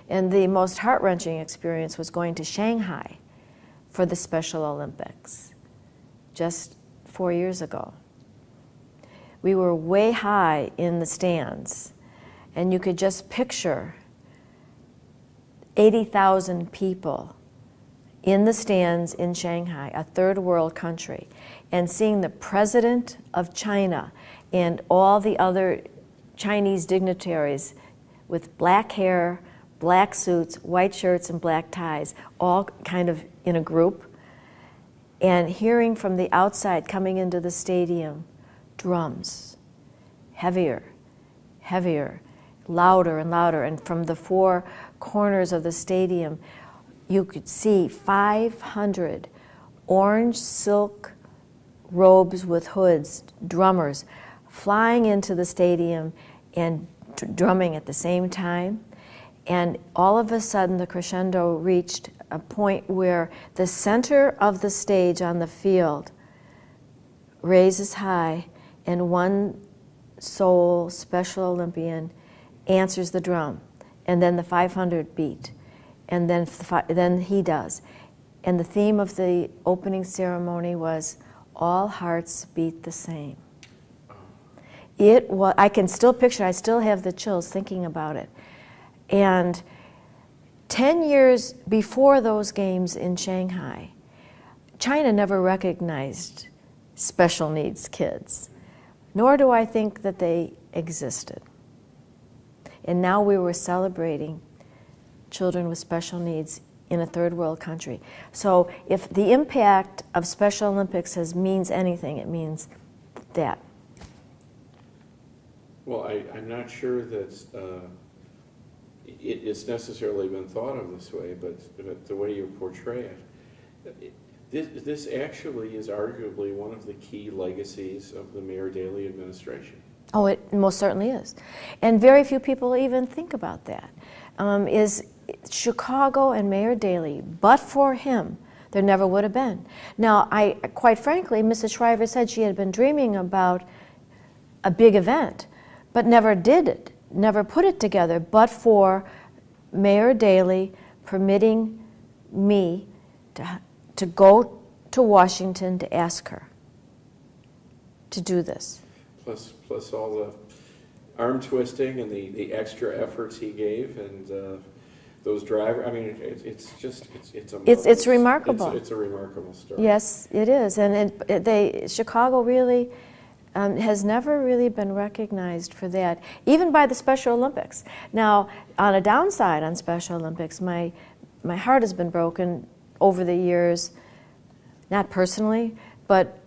And the most heart-wrenching experience was going to Shanghai for the Special Olympics just 4 years ago. We were way high in the stands, and you could just picture 80,000 people in the stands in Shanghai, a third world country, and seeing the president of China and all the other Chinese dignitaries with black hair, black suits, white shirts, and black ties, all kind of in a group, and hearing from the outside coming into the stadium, drums, heavier, heavier, louder and louder, and from the four corners of the stadium, you could see 500 orange silk robes with hoods, drummers, flying into the stadium and drumming at the same time. And all of a sudden, the crescendo reached a point where the center of the stage on the field raises high, and one Seoul Special Olympian answers the drum, and then the 500 beat, and then he does. And the theme of the opening ceremony was, "All hearts beat the same." It was, I can still picture, I still have the chills thinking about it. And 10 years before those games in Shanghai, China never recognized special needs kids, nor do I think that they existed. And now we were celebrating children with special needs in a third world country. So if the impact of Special Olympics means anything, it means that. Well, I'm not sure that it's necessarily been thought of this way, but the way you portray it, this actually is arguably one of the key legacies of the Mayor Daley administration. Oh, it most certainly is. And very few people even think about that. Is Chicago and Mayor Daley, but for him, there never would have been. Now, quite frankly, Mrs. Shriver said she had been dreaming about a big event, but never did it, never put it together, but for Mayor Daley permitting me to go to Washington to ask her to do this. Plus all the arm twisting and the extra efforts he gave, and those drivers. I mean, it's remarkable. It's a remarkable story. Yes, it is, and Chicago really has never really been recognized for that, even by the Special Olympics. Now, on a downside on Special Olympics, my heart has been broken over the years, not personally, but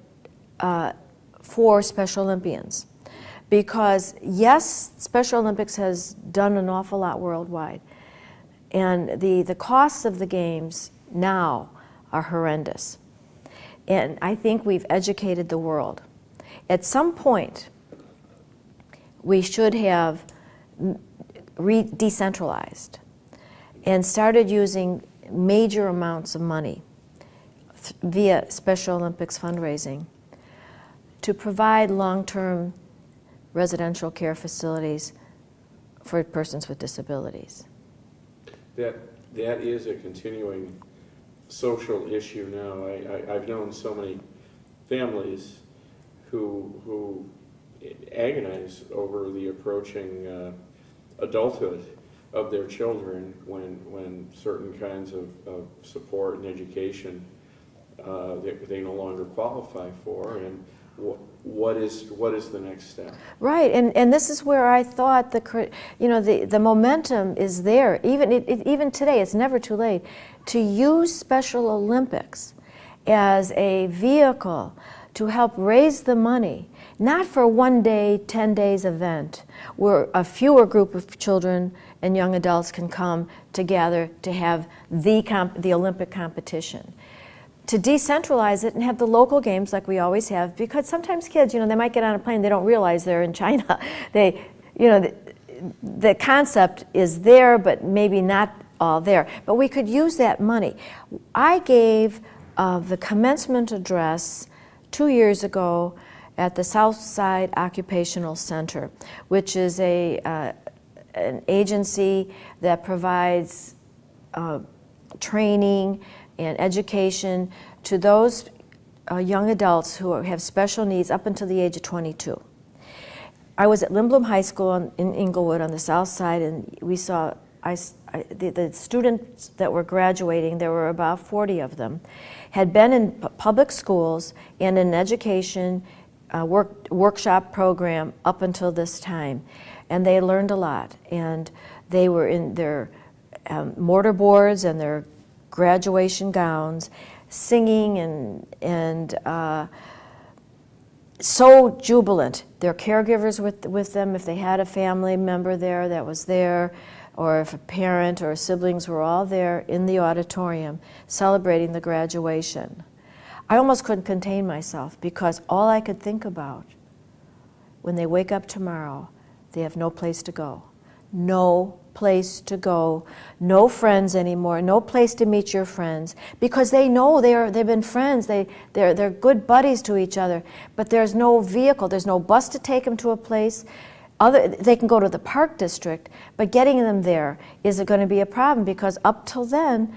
for Special Olympians. Because yes, Special Olympics has done an awful lot worldwide, and the costs of the games now are horrendous. And I think we've educated the world. At some point, we should have decentralized and started using major amounts of money via Special Olympics fundraising to provide long-term residential care facilities for persons with disabilities. That is a continuing social issue now. I've known so many families who agonize over the approaching adulthood of their children when certain kinds of support and education they no longer qualify for, and what is the next step? Right, and this is where I thought the momentum is there. Even today, it's never too late to use Special Olympics as a vehicle to help raise the money, not for one day, 10 days event, where a fewer group of children and young adults can come together to have the Olympic competition. To decentralize it and have the local games like we always have, because sometimes kids, they might get on a plane, they don't realize they're in China. The concept is there, but maybe not all there. But we could use that money. I gave the commencement address 2 years ago at the Southside Occupational Center, which is a an agency that provides training and education to those young adults who have special needs up until the age of 22. I was at Lindblom High School in Inglewood on the south side, and we saw the students that were graduating, there were about 40 of them, had been in public schools and in education workshop program up until this time. And they learned a lot. And they were in their mortar boards and their graduation gowns, singing and so jubilant. Their caregivers with them, if they had a family member there that was there, or if a parent or siblings were all there in the auditorium celebrating the graduation. I almost couldn't contain myself because all I could think about when they wake up tomorrow, they have no place to go. No place to go, no friends anymore, no place to meet your friends, because they know they've been friends, they're good buddies to each other, but there's no vehicle, there's no bus to take them to a place. They can go to the park district, but getting them there is going to be a problem because up till then,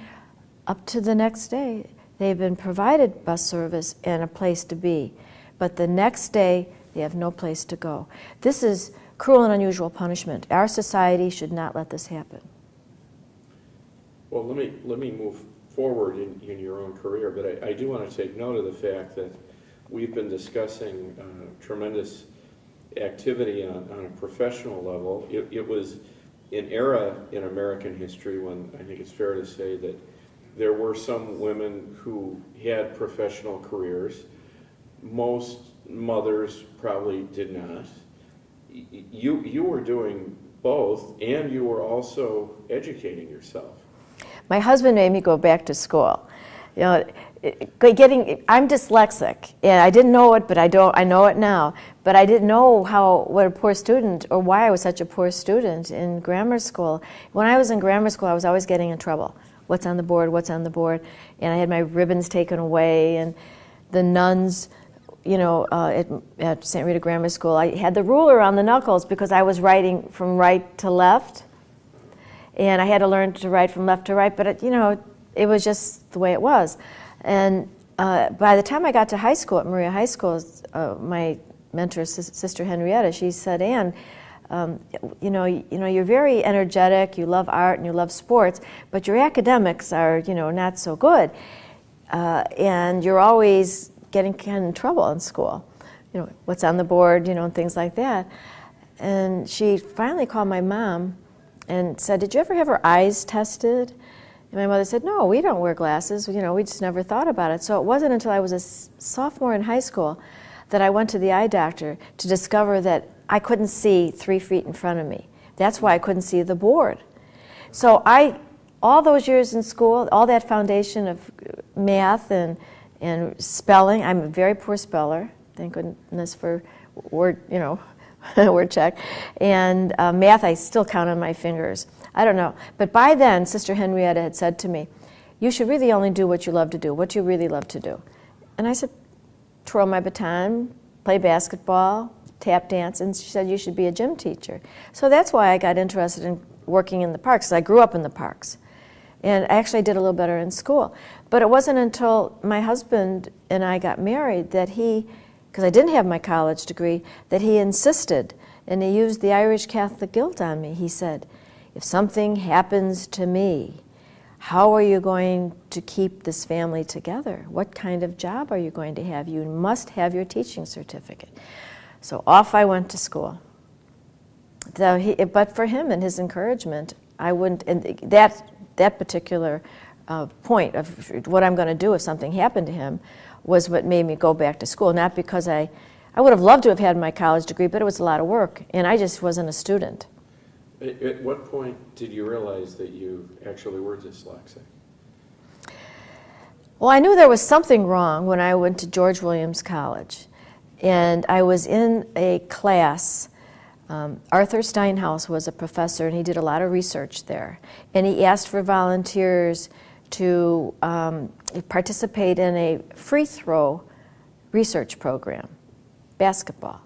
up to the next day, they've been provided bus service and a place to be. But the next day, they have no place to go. This is cruel and unusual punishment. Our society should not let this happen. Well, let me move forward in your own career, but I do want to take note of the fact that we've been discussing tremendous activity on a professional level. It was an era in American history when I think it's fair to say that there were some women who had professional careers. Most mothers probably did not. You were doing both, and you were also educating yourself. My husband made me go back to school. You know, I'm dyslexic, and I didn't know it, but I know it now. But I didn't know what a poor student, or why I was such a poor student in grammar school. When I was in grammar school, I was always getting in trouble. What's on the board? What's on the board? And I had my ribbons taken away, and the nuns, you know, at St. Rita Grammar School, I had the ruler on the knuckles because I was writing from right to left, and I had to learn to write from left to right. But you know, it was just the way it was. And by the time I got to high school at Maria High School, my mentor, Sister Henrietta, she said, "Anne, you know, you're very energetic. You love art and you love sports, but your academics are, you know, not so good, and you're always getting kind of in trouble in school. You know, what's on the board, you know, and things like that." And she finally called my mom and said, "Did you ever have her eyes tested?" And my mother said, "No, we don't wear glasses. You know, we just never thought about it." So it wasn't until I was a sophomore in high school that I went to the eye doctor to discover that I couldn't see 3 feet in front of me. That's why I couldn't see the board. So all those years in school, all that foundation of math and spelling, I'm a very poor speller, thank goodness for word, you know, word check. And math, I still count on my fingers. I don't know. But by then, Sister Henrietta had said to me, "You should really only do what you love to do, what you really love to do." And I said, "Twirl my baton, play basketball, tap dance." And she said, "You should be a gym teacher." So that's why I got interested in working in the parks. I grew up in the parks. And I actually did a little better in school. But it wasn't until my husband and I got married that because I didn't have my college degree, that he insisted, and he used the Irish Catholic guilt on me. He said, "If something happens to me, how are you going to keep this family together? What kind of job are you going to have? You must have your teaching certificate." So off I went to school. But for him and his encouragement, I wouldn't, and that particular point of what I'm going to do if something happened to him was what made me go back to school. Not because I would have loved to have had my college degree, but it was a lot of work, and I just wasn't a student. At what point did you realize that you actually were dyslexic? Well, I knew there was something wrong when I went to George Williams College, and I was in a class. Arthur Steinhaus was a professor, and he did a lot of research there. And he asked for volunteers to participate in a free throw research program, basketball.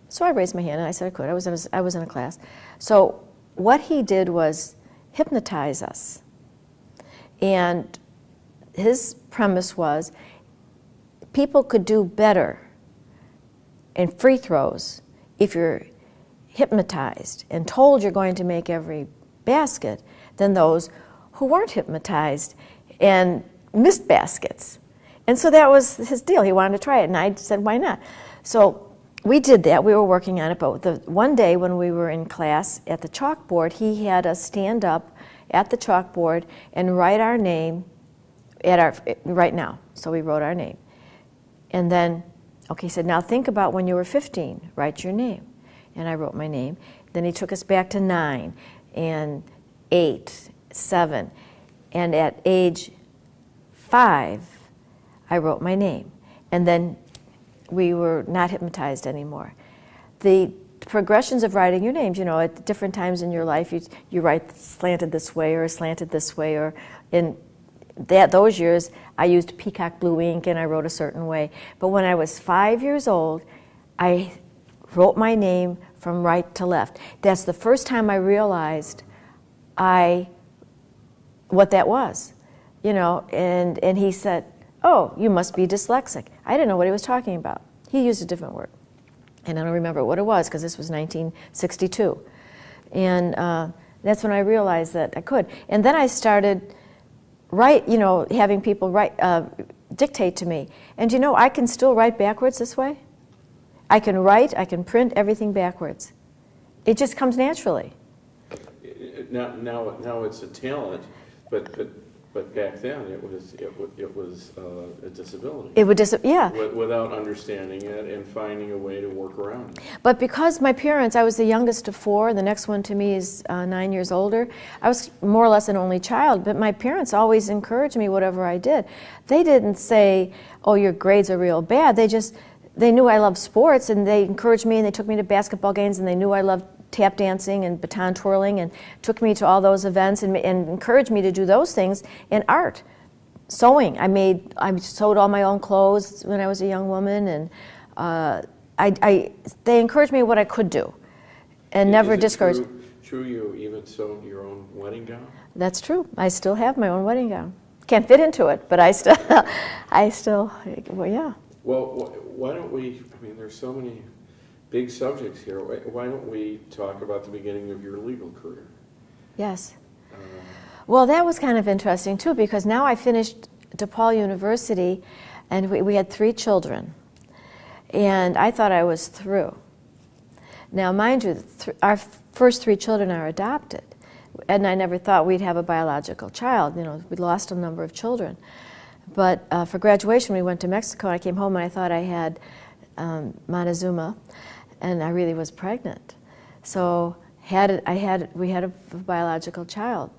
So I raised my hand and I said I could. I was in a class. So what he did was hypnotize us. And his premise was people could do better in free throws if you're hypnotized and told you're going to make every basket than those who weren't hypnotized and missed baskets. And so that was his deal. He wanted to try it, and I said, why not? So we did that. We were working on it, but one day when we were in class at the chalkboard, he had us stand up at the chalkboard and write our name right now. So we wrote our name. And then, okay, he said, now think about when you were 15, write your name. And I wrote my name. Then he took us back to 9 and 8, 7. And at age 5, I wrote my name. And then we were not hypnotized anymore. The progressions of writing your names, you know, at different times in your life, you write slanted this way or slanted this way, or in those years, I used peacock blue ink and I wrote a certain way. But when I was 5 years old, I wrote my name from right to left. That's the first time I realized what that was, you know, and he said, oh, you must be dyslexic. I didn't know what he was talking about. He used a different word. And I don't remember what it was, because this was 1962. And that's when I realized that I could. And then I started having people dictate to me. And you know, I can still write backwards this way. I can write, I can print everything backwards. It just comes naturally. Now it's a talent, but back then it was a disability. It would Without understanding it and finding a way to work around it. But because my parents, I was the youngest of 4, the next one to me is 9 years older, I was more or less an only child, but my parents always encouraged me whatever I did. They didn't say, oh, your grades are real bad. They knew I loved sports, and they encouraged me, and they took me to basketball games, and they knew I loved tap dancing and baton twirling, and took me to all those events and encouraged me to do those things. In art, sewing, I sewed all my own clothes when I was a young woman, and they encouraged me what I could do, and never discouraged. True, you even sewed your own wedding gown? That's true. I still have my own wedding gown. Can't fit into it, but I still, well, yeah. Well, why don't we? I mean, there's so many big subjects here. Why don't we talk about the beginning of your legal career? Yes. Well, that was kind of interesting too, because now I finished DePaul University, and we had 3 children, and I thought I was through. Now, mind you, our first 3 children are adopted, and I never thought we'd have a biological child. You know, we lost a number of children. But for graduation, we went to Mexico, and I came home, and I thought I had Montezuma, and I really was pregnant. So we had a biological child.